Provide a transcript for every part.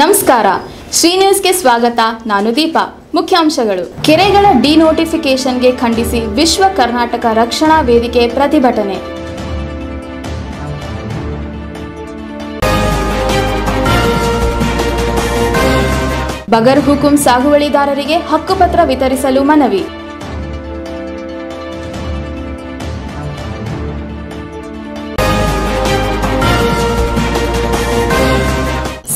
ನಮಸ್ಕಾರ, ಶ್ರೀ ನ್ಯೂಸ್ಗೆ ಸ್ವಾಗತ. ನಾನು ದೀಪಾ. ಮುಖ್ಯಾಂಶಗಳು: ಕೆರೆಗಳ ಡಿನೋಟಿಫಿಕೇಶನ್ಗೆ ಖಂಡಿಸಿ ವಿಶ್ವ ಕರ್ನಾಟಕ ರಕ್ಷಣಾ ವೇದಿಕೆ ಪ್ರತಿಭಟನೆ. ಬಗರ್ ಹುಕುಂ ಸಾಗುವಳಿದಾರರಿಗೆ ಹಕ್ಕುಪತ್ರ ವಿತರಿಸಲು ಮನವಿ.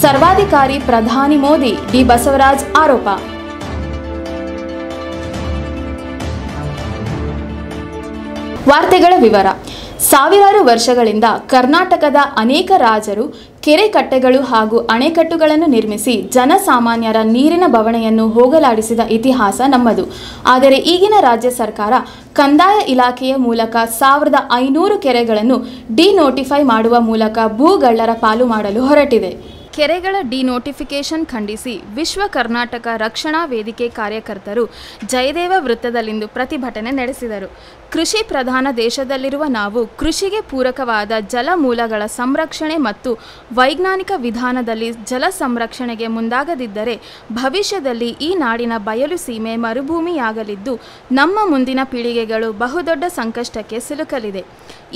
ಸರ್ವಾಧಿಕಾರಿ ಪ್ರಧಾನಿ ಮೋದಿ, ಡಿ ಬಸವರಾಜ್ ಆರೋಪ. ವಾರ್ತೆಗಳ ವಿವರ. ಸಾವಿರಾರು ವರ್ಷಗಳಿಂದ ಕರ್ನಾಟಕದ ಅನೇಕ ರಾಜರು ಕೆರೆ ಕಟ್ಟೆಗಳು ಹಾಗೂ ಅಣೆಕಟ್ಟುಗಳನ್ನು ನಿರ್ಮಿಸಿ ಜನಸಾಮಾನ್ಯರ ನೀರಿನ ಬವಣೆಯನ್ನು ಹೋಗಲಾಡಿಸಿದ ಇತಿಹಾಸ ನಮ್ಮದು. ಆದರೆ ಈಗಿನ ರಾಜ್ಯ ಸರ್ಕಾರ ಕಂದಾಯ ಇಲಾಖೆಯ ಮೂಲಕ 1500 ಕೆರೆಗಳನ್ನು ಡಿನೋಟಿಫೈ ಮಾಡುವ ಮೂಲಕ ಭೂಗಳ್ಳರ ಪಾಲು ಮಾಡಲು ಹೊರಟಿದೆ. ಕೆರೆಗಳ ಡಿನೋಟಿಫಿಕೇಶನ್ ಖಂಡಿಸಿ ವಿಶ್ವ ಕರ್ನಾಟಕ ರಕ್ಷಣಾ ವೇದಿಕೆ ಕಾರ್ಯಕರ್ತರು ಜಯದೇವ ವೃತ್ತದಲ್ಲಿಂದು ಪ್ರತಿಭಟನೆ ನಡೆಸಿದರು. ಕೃಷಿ ಪ್ರಧಾನ ದೇಶದಲ್ಲಿರುವ ನಾವು ಕೃಷಿಗೆ ಪೂರಕವಾದ ಜಲಮೂಲಗಳ ಸಂರಕ್ಷಣೆ ಮತ್ತು ವೈಜ್ಞಾನಿಕ ವಿಧಾನದಲ್ಲಿ ಜಲ ಸಂರಕ್ಷಣೆಗೆ ಮುಂದಾಗದಿದ್ದರೆ ಭವಿಷ್ಯದಲ್ಲಿ ಈ ನಾಡಿನ ಬಯಲು ಸೀಮೆ ಮರುಭೂಮಿಯಾಗಲಿದ್ದು ನಮ್ಮ ಮುಂದಿನ ಪೀಳಿಗೆಗಳು ಬಹುದೊಡ್ಡ ಸಂಕಷ್ಟಕ್ಕೆ ಸಿಲುಕಲಿದೆ.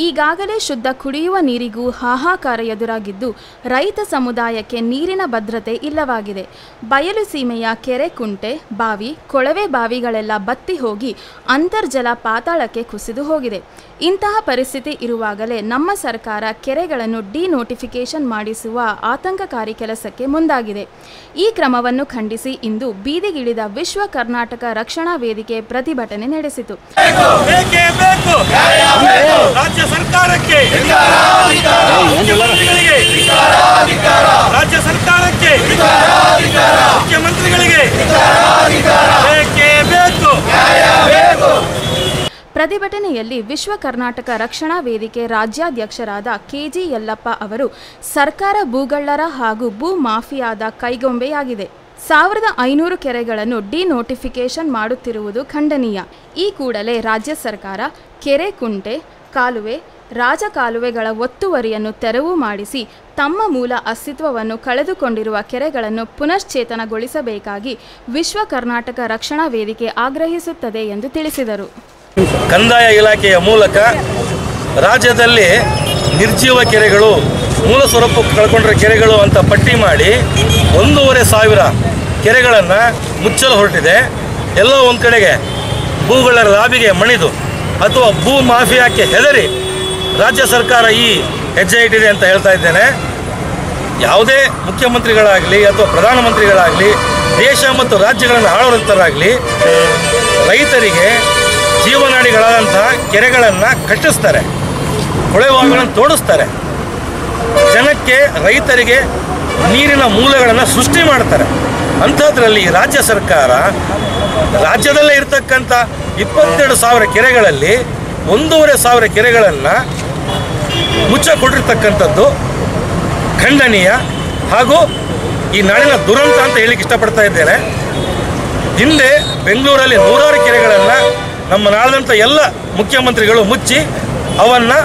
ಈಗಾಗಲೇ ಶುದ್ಧ ಕುಡಿಯುವ ನೀರಿಗೂ ಹಾಹಾಕಾರ ಎದುರಾಗಿದ್ದು ರೈತ ಸಮುದಾಯಕ್ಕೆ ನೀರಿನ ಭದ್ರತೆ ಇಲ್ಲವಾಗಿದೆ. ಬಯಲು ಸೀಮೆಯ ಕೆರೆ, ಕುಂಟೆ, ಬಾವಿ, ಕೊಳವೆ ಬಾವಿಗಳೆಲ್ಲ ಬತ್ತಿ ಹೋಗಿ ಅಂತರ್ಜಲ ಪಾತಾಳಕ್ಕೆ ಕುಸಿದು ಹೋಗಿದೆ. ಇಂತಹ ಪರಿಸ್ಥಿತಿ ಇರುವಾಗಲೇ ನಮ್ಮ ಸರ್ಕಾರ ಕೆರೆಗಳನ್ನು ಡಿನೋಟಿಫಿಕೇಶನ್ ಮಾಡಿಸುವ ಆತಂಕಕಾರಿ ಕೆಲಸಕ್ಕೆ ಮುಂದಾಗಿದೆ. ಈ ಕ್ರಮವನ್ನು ಖಂಡಿಸಿ ಇಂದು ಬೀದಿಗಿಳಿದ ವಿಶ್ವ ಕರ್ನಾಟಕ ರಕ್ಷಣಾ ವೇದಿಕೆ ಪ್ರತಿಭಟನೆ ನಡೆಸಿತು. ರಾಜ್ಯ ಸರ್ಕಾರಕ್ಕೆ ರಾಜ್ಯ ಸರ್ಕಾರಕ್ಕೆ ಮುಖ್ಯಮಂತ್ರಿಗಳಿಗೆ ಪ್ರತಿಭಟನೆಯಲ್ಲಿ ವಿಶ್ವ ಕರ್ನಾಟಕ ರಕ್ಷಣಾ ವೇದಿಕೆ ರಾಜ್ಯಾಧ್ಯಕ್ಷರಾದ ಕೆಜಿ ಯಲ್ಲಪ್ಪ ಅವರು ಸರ್ಕಾರ ಭೂಗಳ್ಳರ ಹಾಗೂ ಭೂ ಮಾಫಿಯಾದ ಕೈಗೊಂಬೆಯಾಗಿದೆ. 1500 ಕೆರೆಗಳನ್ನು ಡಿನೋಟಿಫಿಕೇಶನ್ ಮಾಡುತ್ತಿರುವುದು ಖಂಡನೀಯ. ಈ ಕೂಡಲೇ ರಾಜ್ಯ ಸರ್ಕಾರ ಕೆರೆ, ಕುಂಟೆ, ಕಾಲುವೆ, ರಾಜಕಾಲುವೆಗಳ ಒತ್ತುವರಿಯನ್ನು ತೆರವು ಮಾಡಿಸಿ ತಮ್ಮ ಮೂಲ ಅಸ್ತಿತ್ವವನ್ನು ಕಳೆದುಕೊಂಡಿರುವ ಕೆರೆಗಳನ್ನು ಪುನಶ್ಚೇತನಗೊಳಿಸಬೇಕಾಗಿ ವಿಶ್ವ ಕರ್ನಾಟಕ ರಕ್ಷಣಾ ವೇದಿಕೆ ಆಗ್ರಹಿಸುತ್ತದೆ ಎಂದು ತಿಳಿಸಿದರು. ಕಂದಾಯ ಇಲಾಖೆಯ ಮೂಲಕ ರಾಜ್ಯದಲ್ಲಿ ನಿರ್ಜೀವ ಕೆರೆಗಳು, ಮೂಲ ಸ್ವರೂಪ ಕಳ್ಕೊಂಡ್ರ ಕೆರೆಗಳು ಅಂತ ಪಟ್ಟಿ ಮಾಡಿ 1500 ಕೆರೆಗಳನ್ನು ಮುಚ್ಚಲು ಹೊರಟಿದೆ. ಎಲ್ಲೋ ಒಂದು ಕಡೆಗೆ ಭೂಗಳ ಲಾಬಿಗೆ ಮಣಿದು ಅಥವಾ ಭೂ ಮಾಫಿಯಾಕ್ಕೆ ಹೆದರಿ ರಾಜ್ಯ ಸರ್ಕಾರ ಈ ಹೆಜ್ಜೆ ಇಟ್ಟಿದೆ ಅಂತ ಹೇಳ್ತಾ ಇದ್ದೇನೆ. ಯಾವುದೇ ಮುಖ್ಯಮಂತ್ರಿಗಳಾಗಲಿ ಅಥವಾ ಪ್ರಧಾನಮಂತ್ರಿಗಳಾಗಲಿ ದೇಶ ಮತ್ತು ರಾಜ್ಯಗಳನ್ನು ಆಳುವಂಥವರಾಗಲಿ ರೈತರಿಗೆ ಜೀವನಾಡಿಗಳಾದಂಥ ಕೆರೆಗಳನ್ನು ಕಟ್ಟಿಸ್ತಾರೆ, ಕೊಳವೆಗಳನ್ನು ತೋಡಿಸ್ತಾರೆ, ಜನಕ್ಕೆ ರೈತರಿಗೆ ನೀರಿನ ಮೂಲಗಳನ್ನು ಸೃಷ್ಟಿ ಮಾಡ್ತಾರೆ. ಅಂಥದ್ರಲ್ಲಿ ರಾಜ್ಯ ಸರ್ಕಾರ ರಾಜ್ಯದಲ್ಲೇ ಇರತಕ್ಕಂಥ 22,000 ಕೆರೆಗಳಲ್ಲಿ 1,500 ಕೆರೆಗಳನ್ನು ಮುಚ್ಚಿಕೊಟ್ಟಿರ್ತಕ್ಕಂಥದ್ದು ಖಂಡನೀಯ ಹಾಗೂ ಈ ನಾಡಿನ ದುರಂತ ಅಂತ ಹೇಳಿಕ್ಕೆ ಇಷ್ಟಪಡ್ತಾ ಇದ್ದೇನೆ. ಹಿಂದೆ ಬೆಂಗಳೂರಲ್ಲಿ 100 ಕೆರೆಗಳನ್ನು ನಮ್ಮ ನಾಡಿದಂಥ ಎಲ್ಲ ಮುಖ್ಯಮಂತ್ರಿಗಳು ಮುಚ್ಚಿ ಅವನ್ನು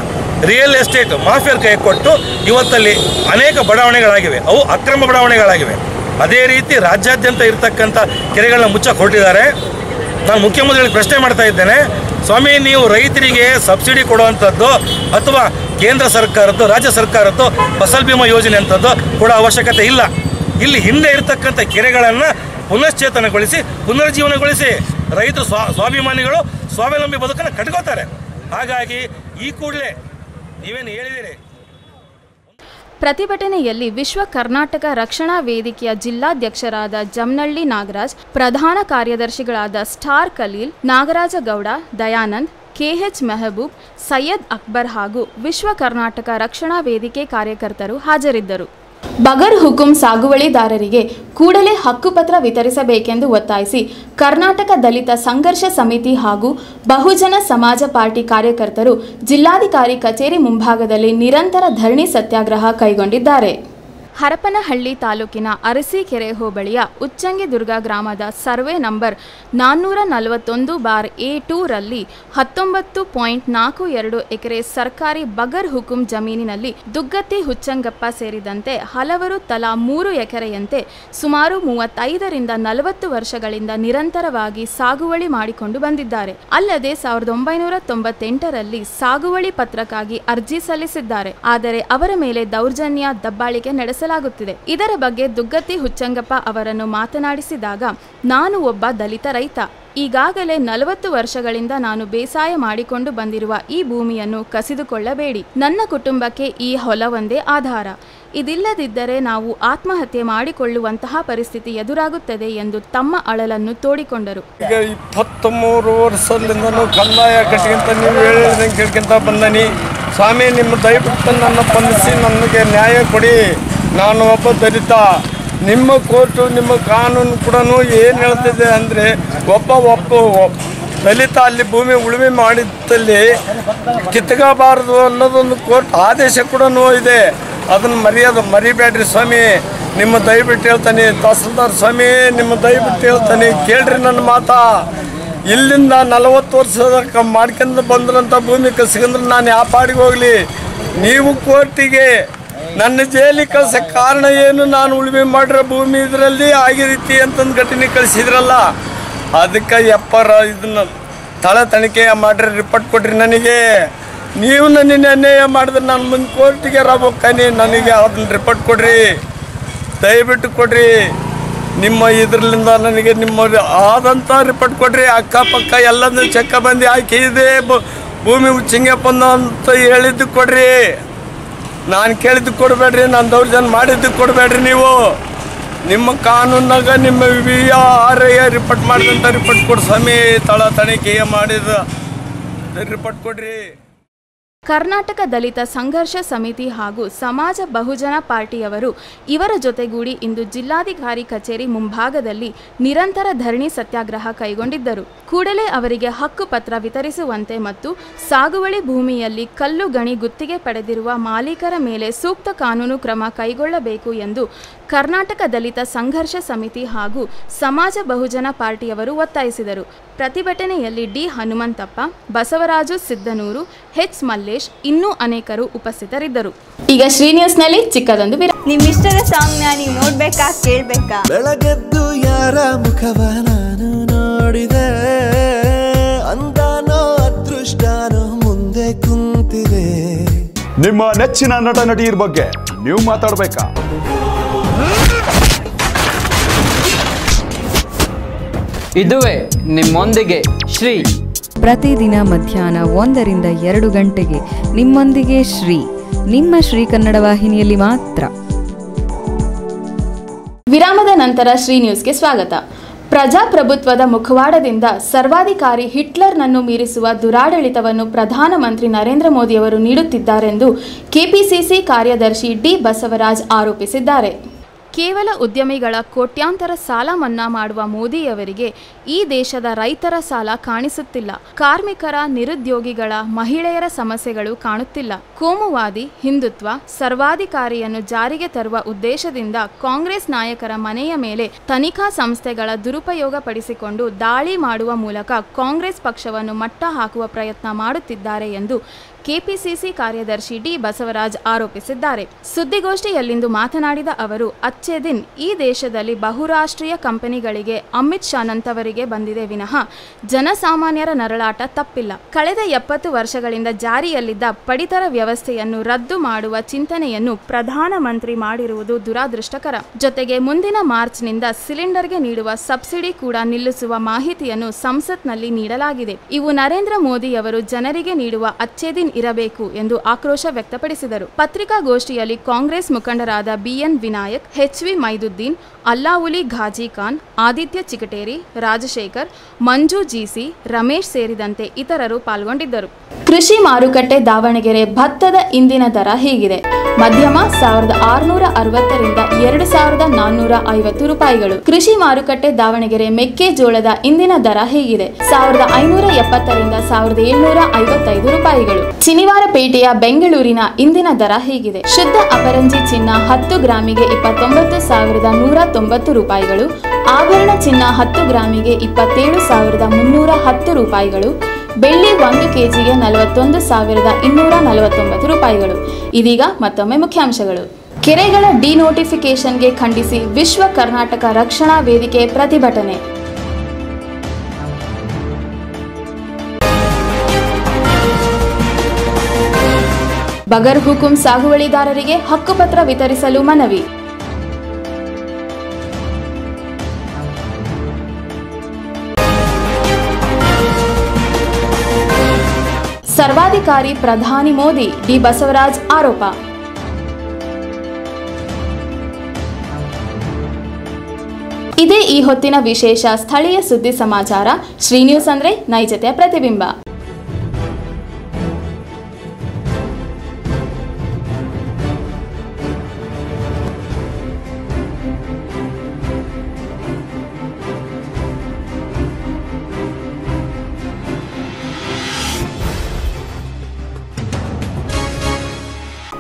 ರಿಯಲ್ ಎಸ್ಟೇಟ್ ಮಾಫಿಯರ್ ಕೈ ಕೊಟ್ಟು ಇವತ್ತಲ್ಲಿ ಅನೇಕ ಬಡಾವಣೆಗಳಾಗಿವೆ. ಅವು ಅಕ್ರಮ ಬಡಾವಣೆಗಳಾಗಿವೆ. ಅದೇ ರೀತಿ ರಾಜ್ಯಾದ್ಯಂತ ಇರತಕ್ಕಂಥ ಕೆರೆಗಳನ್ನ ಮುಚ್ಚಕ್ಕೆ ಹೊರಟಿದ್ದಾರೆ. ನಾನು ಮುಖ್ಯಮಂತ್ರಿಗಳಿಗೆ ಪ್ರಶ್ನೆ ಮಾಡ್ತಾ ಇದ್ದೇನೆ, ಸ್ವಾಮಿ, ನೀವು ರೈತರಿಗೆ ಸಬ್ಸಿಡಿ ಕೊಡುವಂಥದ್ದು ಅಥವಾ ಕೇಂದ್ರ ಸರ್ಕಾರದ್ದು, ರಾಜ್ಯ ಸರ್ಕಾರದ್ದು ಫಸಲ್ ಬಿಮಾ ಯೋಜನೆ ಅಂಥದ್ದು ಕೊಡೋ ಅವಶ್ಯಕತೆ ಇಲ್ಲ. ಇಲ್ಲಿ ಹಿಂದೆ ಇರತಕ್ಕಂಥ ಕೆರೆಗಳನ್ನು ಪುನಶ್ಚೇತನಗೊಳಿಸಿ, ಪುನರ್ಜೀವನಗೊಳಿಸಿ ರೈತರು ಸ್ವಾಭಿಮಾನಿಗಳು ಸ್ವಾವಲಂಬಿ ಬದುಕನ್ನು ಕಟ್ಕೋತಾರೆ. ಹಾಗಾಗಿ ಈ ಕೂಡಲೇ ನೀವೇನು ಹೇಳಿದಿರಿ. ಪ್ರತಿಭಟನೆಯಲ್ಲಿ ವಿಶ್ವ ಕರ್ನಾಟಕ ರಕ್ಷಣಾ ವೇದಿಕೆಯ ಜಿಲ್ಲಾಧ್ಯಕ್ಷರಾದ ಜಮನಳ್ಳಿ ನಾಗರಾಜ್, ಪ್ರಧಾನ ಕಾರ್ಯದರ್ಶಿಗಳಾದ ಸ್ಟಾರ್ ಖಲೀಲ್, ನಾಗರಾಜ ಗೌಡ, ದಯಾನಂದ್, ಕೆಎಚ್ ಮೆಹಬೂಬ್, ಸೈಯದ್ ಅಕ್ಬರ್ ಹಾಗೂ ವಿಶ್ವ ಕರ್ನಾಟಕ ರಕ್ಷಣಾ ವೇದಿಕೆ ಕಾರ್ಯಕರ್ತರು ಹಾಜರಿದ್ದರು. ಬಗರ್ ಹುಕುಂ ಸಾಗುವಳಿದಾರರಿಗೆ ಕೂಡಲೇ ಹಕ್ಕುಪತ್ರ ವಿತರಿಸಬೇಕೆಂದು ಒತ್ತಾಯಿಸಿ ಕರ್ನಾಟಕ ದಲಿತ ಸಂಘರ್ಷ ಸಮಿತಿ ಹಾಗೂ ಬಹುಜನ ಸಮಾಜ ಪಾರ್ಟಿ ಕಾರ್ಯಕರ್ತರು ಜಿಲ್ಲಾಧಿಕಾರಿ ಕಚೇರಿ ಮುಂಭಾಗದಲ್ಲಿ ನಿರಂತರ ಧರಣಿ ಸತ್ಯಾಗ್ರಹ ಕೈಗೊಂಡಿದ್ದಾರೆ. ಹರಪನಹಳ್ಳಿ ತಾಲೂಕಿನ ಅರಸೀಕೆರೆ ಹೋಬಳಿಯ ಉಚ್ಚಂಗಿದುರ್ಗ ಗ್ರಾಮದ ಸರ್ವೆ ನಂಬರ್ 441/A2 ರಲ್ಲಿ 19.42 ಎಕರೆ ಸರ್ಕಾರಿ ಬಗರ್ ಹುಕುಂ ಜಮೀನಿನಲ್ಲಿ ದುಗ್ಗತ್ತಿ ಹುಚ್ಚಂಗಪ್ಪ ಸೇರಿದಂತೆ ಹಲವರು ತಲಾ 3 ಎಕರೆಯಂತೆ ಸುಮಾರು 35 ರಿಂದ 40 ವರ್ಷಗಳಿಂದ ನಿರಂತರವಾಗಿ ಸಾಗುವಳಿ ಮಾಡಿಕೊಂಡು ಬಂದಿದ್ದಾರೆ. ಅಲ್ಲದೆ 1998ರಲ್ಲಿ ಸಾಗುವಳಿ ಪತ್ರಕ್ಕಾಗಿ ಅರ್ಜಿ ಸಲ್ಲಿಸಿದ್ದಾರೆ. ಆದರೆ ಅವರ ಮೇಲೆ ದೌರ್ಜನ್ಯ ದಬ್ಬಾಳಿಕೆ ನಡೆಸಲಾಗುತ್ತಿದೆ. ಇದರ ಬಗ್ಗೆ ದುಗ್ಗತ್ತಿ ಹುಚ್ಚಂಗಪ್ಪ ಅವರನ್ನು ಮಾತನಾಡಿಸಿದಾಗ, ನಾನು ಒಬ್ಬ ದಲಿತ ರೈತ. ಈಗಾಗಲೇ 40 ವರ್ಷಗಳಿಂದ ನಾನು ಬೇಸಾಯ ಮಾಡಿಕೊಂಡು ಬಂದಿರುವ ಈ ಭೂಮಿಯನ್ನು ಕಸಿದುಕೊಳ್ಳಬೇಡಿ. ನನ್ನ ಕುಟುಂಬಕ್ಕೆ ಈ ಹೊಲವೊಂದೇ ಆಧಾರ. ಇದಿಲ್ಲದಿದ್ದರೆ ನಾವು ಆತ್ಮಹತ್ಯೆ ಮಾಡಿಕೊಳ್ಳುವಂತಹ ಪರಿಸ್ಥಿತಿ ಎದುರಾಗುತ್ತದೆ ಎಂದು ತಮ್ಮ ಅಳಲನ್ನು ತೋಡಿಕೊಂಡರು. ಈಗ 23 ವರ್ಷದಿಂದನೂ ಕಂದಾಯ ಕಟ್ಟಿಗಿಂತ ನೀವು ಹೇಳಿದಂಗೆ ಕೇಳ್ಕೊಂತ ಬಂದನಿ. ಸ್ವಾಮಿ, ನಿಮ್ಮ ದಯವಿಟ್ಟು ನನ್ನ ಬಂಧಿಸಿ ನನಗೆ ನ್ಯಾಯ ಕೊಡಿ. ನಾನು ಒಬ್ಬ ದಲಿತ. ನಿಮ್ಮ ಕೋರ್ಟು, ನಿಮ್ಮ ಕಾನೂನು ಕೂಡ ಏನು ಹೇಳ್ತಿದೆ ಅಂದರೆ, ಒಬ್ಬ ದಲಿತ ಅಲ್ಲಿ ಭೂಮಿ ಉಳುಮೆ ಮಾಡಿದ್ದಲ್ಲಿ ಕಿತ್ಕೋಬಾರದು ಅನ್ನೋದೊಂದು ಕೋರ್ಟ್ ಆದೇಶ ಕೂಡ ಇದೆ. ಅದನ್ನು ಮರಿಬೇಡ್ರಿ ಸ್ವಾಮಿ. ನಿಮ್ಮ ದಯವಿಟ್ಟು ಹೇಳ್ತಾನೆ. ತಹಸೀಲ್ದಾರ್ ಸ್ವಾಮಿ, ನಿಮ್ಮ ದಯವಿಟ್ಟು ಹೇಳ್ತಾನೆ, ಕೇಳ್ರಿ ನನ್ನ ಮಾತಾ. ಇಲ್ಲಿಂದ 40 ವರ್ಷದ ಮಾಡ್ಕೊಂಡು ಬಂದ್ರಂಥ ಭೂಮಿ ಕಸ್ಕೊಂಡ್ರೆ ನಾನು ಯಾವ ಪಾಡಿಗೆ ಹೋಗಲಿ? ನೀವು ಕೋರ್ಟಿಗೆ ನನ್ನ ಜೈಲಿಗೆ ಕಳ್ಸೋಕ್ಕೆ ಕಾರಣ ಏನು? ನಾನು ಉಳುಮೆ ಮಾಡಿರೋ ಭೂಮಿ ಇದರಲ್ಲಿ ಆಗಿರೀತಿ ಅಂತಂದು ಘಟನೆ ಕಳಿಸಿದ್ರಲ್ಲ, ಅದಕ್ಕೆ ಇದನ್ನು ತನಿಖೆ ಮಾಡಿರಿ, ರಿಪೋರ್ಟ್ ಕೊಡ್ರಿ ನನಗೆ. ನೀವು ನನ್ನ ಅನ್ಯಾಯ ಮಾಡಿದ್ರೆ ನಾನು ಮುಂದೆ ಕೋರ್ಟಿಗೆ ಹೋಗ್ತಾನೆ. ನನಗೆ ಅದನ್ನ ರಿಪೋರ್ಟ್ ಕೊಡ್ರಿ, ದಯವಿಟ್ಟು ಕೊಡ್ರಿ. ನಿಮ್ಮ ಇದರಲ್ಲಿಂದ ನನಗೆ ನಿಮ್ಮ ಆದಂಥ ರಿಪೋರ್ಟ್ ಕೊಡ್ರಿ. ಅಕ್ಕಪಕ್ಕ ಎಲ್ಲದೂ ಚೆಕ್ಕ ಬಂದು ಆಯ್ಕೆ ಇದೆ, ಭೂಮಿ ಹುಚ್ಚಂಗಪ್ಪ ಅಂತ ಹೇಳಿದ್ದು ಕೊಡ್ರಿ. ನಾನು ಕೇಳಿದ್ದು ಕೊಡಬೇಡ್ರಿ, ನಾನು ದೌರ್ಜನ್ಯ ಮಾಡಿದ್ದು ಕೊಡಬೇಡ್ರಿ. ನೀವು ನಿಮ್ಮ ಕಾನೂನಾಗ ನಿಮ್ಮ VRA ರಿಪೋರ್ಟ್ ಮಾಡಿದಂಥ ರಿಪೋರ್ಟ್ ಕೊಡಿ ಸ್ವಾಮಿ. ತನಿಖೆ ಮಾಡಿದ ರಿಪೋರ್ಟ್ ಕೊಡ್ರಿ. ಕರ್ನಾಟಕ ದಲಿತ ಸಂಘರ್ಷ ಸಮಿತಿ ಹಾಗೂ ಸಮಾಜ ಬಹುಜನ ಪಾರ್ಟಿಯವರು ಇವರ ಜೊತೆಗೂಡಿ ಇಂದು ಜಿಲ್ಲಾಧಿಕಾರಿ ಕಚೇರಿ ಮುಂಭಾಗದಲ್ಲಿ ನಿರಂತರ ಧರಣಿ ಸತ್ಯಾಗ್ರಹ ಕೈಗೊಂಡಿದ್ದರು. ಕೂಡಲೇ ಅವರಿಗೆ ಹಕ್ಕು ಪತ್ರ ವಿತರಿಸುವಂತೆ ಮತ್ತು ಸಾಗುವಳಿ ಭೂಮಿಯಲ್ಲಿ ಕಲ್ಲು ಗಣಿ ಗುತ್ತಿಗೆ ಪಡೆದಿರುವ ಮಾಲೀಕರ ಮೇಲೆ ಸೂಕ್ತ ಕಾನೂನು ಕ್ರಮ ಕೈಗೊಳ್ಳಬೇಕು ಎಂದು ಕರ್ನಾಟಕ ದಲಿತ ಸಂಘರ್ಷ ಸಮಿತಿ ಹಾಗೂ ಸಮಾಜ ಬಹುಜನ ಪಾರ್ಟಿಯವರು ಒತ್ತಾಯಿಸಿದರು. ಪ್ರತಿಭಟನೆಯಲ್ಲಿ ಡಿ ಹನುಮಂತಪ್ಪ, ಬಸವರಾಜು ಸಿದ್ದನೂರು, ಎಚ್ ಮಲ್ಲೇಶ್ ಇನ್ನೂ ಅನೇಕರು ಉಪಸ್ಥಿತರಿದ್ದರು. ಈಗ ಶ್ರೀ ನ್ಯೂಸ್ನಲ್ಲಿ ಚಿಕ್ಕದೊಂದು ನಿಮ್ಮಿಷ್ಟದ ಸಾಂಗ್ನ ನೀವು ನೋಡ್ಬೇಕಾ ಕೇಳ್ಬೇಕಾ? ಬೆಳಗೆದ್ದು ಯಾರ ಮುಖವ ನಾನು ನೋಡಿದೆ, ಅಂದಾನೋ ಅದೃಷ್ಟನೋ ಮುಂದೆ ಕುಂತಿದೆ. ನಿಮ್ಮ ನೆಚ್ಚಿನ ನಟ ನಟಿಯರ ಬಗ್ಗೆ ನೀವು ಮಾತಾಡ್ಬೇಕಾ? ಇದುವೇ ನಿಮ್ಮೊಂದಿಗೆ ಶ್ರೀ. ಪ್ರತಿದಿನ ಮಧ್ಯಾಹ್ನ 1 ರಿಂದ 2 ಗಂಟೆಗೆ ನಿಮ್ಮೊಂದಿಗೆ ಶ್ರೀ, ನಿಮ್ಮ ಶ್ರೀ ಕನ್ನಡ ವಾಹಿನಿಯಲ್ಲಿ ಮಾತ್ರ. ವಿರಾಮದ ನಂತರ ಶ್ರೀ ನ್ಯೂಸ್ಗೆ ಸ್ವಾಗತ. ಪ್ರಜಾಪ್ರಭುತ್ವದ ಮುಖವಾಡದಿಂದ ಸರ್ವಾಧಿಕಾರಿ ಹಿಟ್ಲರ್ನನ್ನು ಮೀರಿಸುವ ದುರಾಡಳಿತವನ್ನು ಪ್ರಧಾನಮಂತ್ರಿ ನರೇಂದ್ರ ಮೋದಿಯವರು ನೀಡುತ್ತಿದ್ದಾರೆಂದು ಕೆಪಿಸಿಸಿ ಕಾರ್ಯದರ್ಶಿ ಡಿ ಬಸವರಾಜ್ ಆರೋಪಿಸಿದ್ದಾರೆ. ಕೇವಲ ಉದ್ಯಮಿಗಳ ಕೋಟ್ಯಾಂತರ ಸಾಲ ಮನ್ನಾ ಮಾಡುವ ಮೋದಿಯವರಿಗೆ ಈ ದೇಶದ ರೈತರ ಸಾಲ ಕಾಣಿಸುತ್ತಿಲ್ಲ. ಕಾರ್ಮಿಕರ, ನಿರುದ್ಯೋಗಿಗಳ, ಮಹಿಳೆಯರ ಸಮಸ್ಯೆಗಳು ಕಾಣುತ್ತಿಲ್ಲ. ಕೋಮುವಾದಿ, ಹಿಂದುತ್ವ, ಸರ್ವಾಧಿಕಾರಿಯನ್ನು ಜಾರಿಗೆ ತರುವ ಉದ್ದೇಶದಿಂದ ಕಾಂಗ್ರೆಸ್ ನಾಯಕರ ಮನೆಯ ಮೇಲೆ ತನಿಖಾ ಸಂಸ್ಥೆಗಳ ದುರುಪಯೋಗ ಪಡಿಸಿಕೊಂಡು ದಾಳಿ ಮಾಡುವ ಮೂಲಕ ಕಾಂಗ್ರೆಸ್ ಪಕ್ಷವನ್ನು ಮಟ್ಟ ಹಾಕುವ ಪ್ರಯತ್ನ ಮಾಡುತ್ತಿದ್ದಾರೆ ಎಂದು ಕೆಪಿಸಿಸಿ ಕಾರ್ಯದರ್ಶಿ ಡಿ ಬಸವರಾಜ್ ಆರೋಪಿಸಿದ್ದಾರೆ. ಸುದ್ದಿಗೋಷ್ಠಿಯಲ್ಲಿಂದು ಮಾತನಾಡಿದ ಅವರು, ಅಚ್ಚೆ ದಿನ್ ಈ ದೇಶದಲ್ಲಿ ಬಹುರಾಷ್ಟ್ರೀಯ ಕಂಪನಿಗಳಿಗೆ ಅಮಿತ್ ಶಾ ನಂತವರಿಗೆ ಬಂದಿದೆ ವಿನಃ ಜನಸಾಮಾನ್ಯರ ನರಳಾಟ ತಪ್ಪಿಲ್ಲ. ಕಳೆದ 70 ವರ್ಷಗಳಿಂದ ಜಾರಿಯಲ್ಲಿದ್ದ ಪಡಿತರ ವ್ಯವಸ್ಥೆಯನ್ನು ರದ್ದು ಮಾಡುವ ಚಿಂತನೆಯನ್ನು ಪ್ರಧಾನಮಂತ್ರಿ ಮಾಡಿರುವುದು ದುರಾದೃಷ್ಟಕರ. ಜೊತೆಗೆ ಮುಂದಿನ ಮಾರ್ಚ್ನಿಂದ ಸಿಲಿಂಡರ್ಗೆ ನೀಡುವ ಸಬ್ಸಿಡಿ ಕೂಡ ನಿಲ್ಲಿಸುವ ಮಾಹಿತಿಯನ್ನು ಸಂಸತ್ನಲ್ಲಿ ನೀಡಲಾಗಿದೆ. ಇವು ನರೇಂದ್ರ ಮೋದಿಯವರು ಜನರಿಗೆ ನೀಡುವ ಅಚ್ಚೆ ದಿನ್ ಇರಬೇಕು ಎಂದು ಆಕ್ರೋಶ ವ್ಯಕ್ತಪಡಿಸಿದರು. ಪತ್ರಿಕಾಗೋಷ್ಠಿಯಲ್ಲಿ ಕಾಂಗ್ರೆಸ್ ಮುಖಂಡರಾದ ಬಿಎನ್ ವಿನಾಯಕ್, ಎಚ್ವಿ ಮೈದುದ್ದೀನ್, ಅಲ್ಲಾವುಲಿ ಘಾಜಿ ಖಾನ್, ಆದಿತ್ಯ ಚಿಕಟೇರಿ, ರಾಜಶೇಖರ್, ಮಂಜು ಜಿಸಿ, ರಮೇಶ್ ಸೇರಿದಂತೆ ಇತರರು ಪಾಲ್ಗೊಂಡಿದ್ದರು. ಕೃಷಿ ಮಾರುಕಟ್ಟೆ ದಾವಣಗೆರೆ ಭತ್ತದ ಇಂದಿನ ದರ ಹೀಗಿದೆ. ಮಧ್ಯಮ 1660 ರಿಂದ 2450 ರೂಪಾಯಿಗಳು. ಕೃಷಿ ಮಾರುಕಟ್ಟೆ ದಾವಣಗೆರೆ ಮೆಕ್ಕೆಜೋಳದ ಇಂದಿನ ದರ ಹೀಗಿದೆ. 1570 ರಿಂದ 1755 ರೂಪಾಯಿಗಳು. ಶನಿವಾರಪೇಟೆಯ ಬೆಂಗಳೂರಿನ ಇಂದಿನ ದರ ಹೀಗಿದೆ. ಶುದ್ಧ ಅಪರಂಜಿ ಚಿನ್ನ 10 ಗ್ರಾಮಿಗೆ 29,190 ರೂಪಾಯಿಗಳು. ಆಭರಣ ಚಿನ್ನ 10 ಗ್ರಾಮಿಗೆ 27,310 ರೂಪಾಯಿಗಳು. ಬೆಳ್ಳಿ 1 ಕೆಜಿಗೆ 41,249 ರೂಪಾಯಿಗಳು. ಇದೀಗ ಮತ್ತೊಮ್ಮೆ ಮುಖ್ಯಾಂಶಗಳು. ಕೆರೆಗಳ ಡಿನೋಟಿಫಿಕೇಶನ್ಗೆ ಖಂಡಿಸಿ ವಿಶ್ವ ಕರ್ನಾಟಕ ರಕ್ಷಣಾ ವೇದಿಕೆ ಪ್ರತಿಭಟನೆ. ಬಗರ್ ಹುಕುಂ ಸಾಗುವಳಿದಾರರಿಗೆ ಹಕ್ಕುಪತ್ರ ವಿತರಿಸಲು ಮನವಿ. ಸರ್ವಾಧಿಕಾರಿ ಪ್ರಧಾನಿ ಮೋದಿ, ಡಿ ಬಸವರಾಜ್ ಆರೋಪ. ಇದೇ ಈ ಹೊತ್ತಿನ ವಿಶೇಷ ಸ್ಥಳೀಯ ಸುದ್ದಿ ಸಮಾಚಾರ. ಶ್ರೀ ನ್ಯೂಸ್ ಅಂದ್ರೆ ನೈಜತೆಯ ಪ್ರತಿಬಿಂಬ.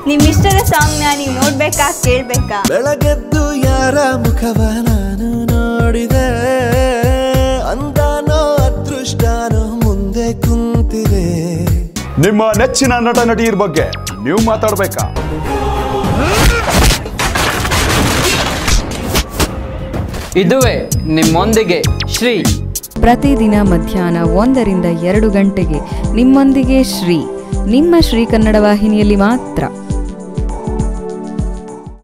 ನಿಮ್ಮಿಷ್ಟದ ಸಾಂಗ್ನ ನೀವು ನೋಡ್ಬೇಕಾ ಕೇಳ್ಬೇಕಾ? ಬೆಳಗೆದ್ದು ಯಾರ ಮುಖವ ನಾನು ನೋಡಿದೆ, ಅಂದಾನೋ ಅದೃಷ್ಟನೋ ಮುಂದೆ ಕುಂತಿದೆ. ನಿಮ್ಮ ನೆಚ್ಚಿನ ನಟ ನಟಿಯರ ಬಗ್ಗೆ ನೀವು ಮಾತಾಡ್ಬೇಕಾ? ಇದುವೇ ನಿಮ್ಮೊಂದಿಗೆ ಶ್ರೀ. ಪ್ರತಿದಿನ ಮಧ್ಯಾಹ್ನ 1 ರಿಂದ 2 ಗಂಟೆಗೆ ನಿಮ್ಮೊಂದಿಗೆ ಶ್ರೀ, ನಿಮ್ಮ ಶ್ರೀ ಕನ್ನಡ ವಾಹಿನಿಯಲ್ಲಿ ಮಾತ್ರ.